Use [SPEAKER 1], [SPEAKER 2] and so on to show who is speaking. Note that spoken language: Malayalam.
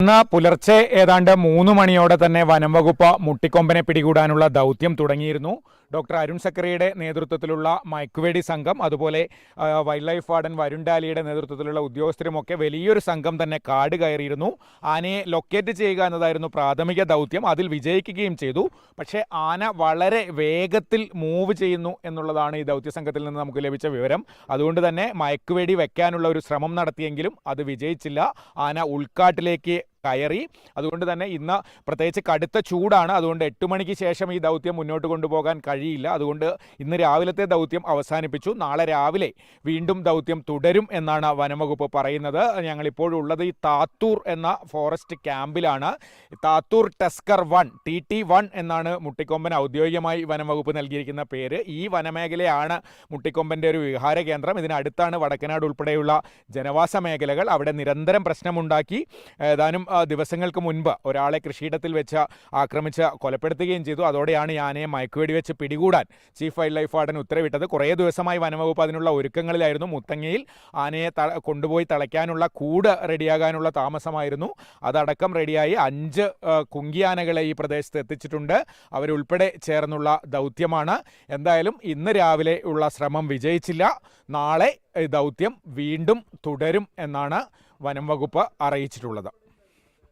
[SPEAKER 1] ഇന്ന് പുലർച്ചെ ഏതാണ്ട് 3 മണിയോടെ തന്നെ വനം വകുപ്പ് മുട്ടിക്കൊമ്പനെ പിടികൂടാനുള്ള ദൗത്യം തുടങ്ങിയിരുന്നു. ഡോക്ടർ അരുൺ സക്കറിയുടെ നേതൃത്വത്തിലുള്ള മയക്കുവെടി സംഘം, അതുപോലെ വൈൽഡ് ലൈഫ് വാർഡൻ വരുൺ ഡാലിയുടെ നേതൃത്വത്തിലുള്ള ഉദ്യോഗസ്ഥരുമൊക്കെ വലിയൊരു സംഘം തന്നെ കാട് കയറിയിരുന്നു. ആനയെ ലൊക്കേറ്റ് ചെയ്യുക എന്നതായിരുന്നു പ്രാഥമിക ദൗത്യം. അതിൽ വിജയിക്കുകയും ചെയ്തു. പക്ഷേ ആന വളരെ വേഗത്തിൽ മൂവ് ചെയ്യുന്നു എന്നുള്ളതാണ് ഈ ദൗത്യ സംഘത്തിൽ നിന്ന് നമുക്ക് ലഭിച്ച വിവരം. അതുകൊണ്ട് തന്നെ മയക്കുവെടി വെക്കാനുള്ള ഒരു ശ്രമം നടത്തിയെങ്കിലും അത് വിജയിച്ചില്ല. ആന ഉൾക്കാട്ടിലേക്ക് കയറി. അതുകൊണ്ട് തന്നെ ഇന്ന് പ്രത്യേകിച്ച് കടുത്ത ചൂടാണ്. അതുകൊണ്ട് 8 മണിക്ക് ശേഷം ഈ ദൗത്യം മുന്നോട്ട് കൊണ്ടുപോകാൻ കഴിയില്ല. അതുകൊണ്ട് ഇന്ന് രാവിലത്തെ ദൗത്യം അവസാനിപ്പിച്ചു. നാളെ രാവിലെ വീണ്ടും ദൗത്യം തുടരും എന്നാണ് വനംവകുപ്പ് പറയുന്നത്. ഞങ്ങളിപ്പോഴുള്ളത് ഈ താത്തൂർ എന്ന ഫോറസ്റ്റ് ക്യാമ്പിലാണ്. താത്തൂർ ടസ്കർ 1 TT1 എന്നാണ് മുട്ടിക്കൊമ്പൻ ഔദ്യോഗികമായി വനംവകുപ്പ് നൽകിയിരിക്കുന്ന പേര്. ഈ വനമേഖലയാണ് മുട്ടിക്കൊമ്പൻ്റെ ഒരു വിഹാര കേന്ദ്രം. ഇതിനടുത്താണ് വടക്കനാട് ഉൾപ്പെടെയുള്ള ജനവാസ മേഖലകൾ. അവിടെ നിരന്തരം പ്രശ്നമുണ്ടാക്കി. ഏതാനും ദിവസങ്ങൾക്ക് മുൻപ് ഒരാളെ കൃഷിയിടത്തിൽ വെച്ച് ആക്രമിച്ച് കൊലപ്പെടുത്തുകയും ചെയ്തു. അതോടെയാണ് ഈ ആനയെ മയക്കുവെടി വെച്ച് പിടികൂടാൻ ചീഫ് വൈൽഡ് ലൈഫ് വാർഡൻ ഉത്തരവിട്ടത്. കുറേ ദിവസമായി വനംവകുപ്പ് അതിനുള്ള ഒരുക്കങ്ങളിലായിരുന്നു. മുത്തങ്ങയിൽ ആനയെ കൊണ്ടുപോയി തളയ്ക്കാനുള്ള കൂട് റെഡിയാകാനുള്ള താമസമായിരുന്നു. അതടക്കം റെഡിയായി 5 കുങ്കിയാനകളെ ഈ പ്രദേശത്ത് എത്തിച്ചിട്ടുണ്ട്. അവരുൾപ്പെടെ ചേർന്നുള്ള ദൗത്യമാണ്. എന്തായാലും ഇന്ന് രാവിലെ ഉള്ള ശ്രമം വിജയിച്ചില്ല. നാളെ ദൗത്യം വീണ്ടും തുടരും എന്നാണ് വനം വകുപ്പ് അറിയിച്ചിട്ടുള്ളത്.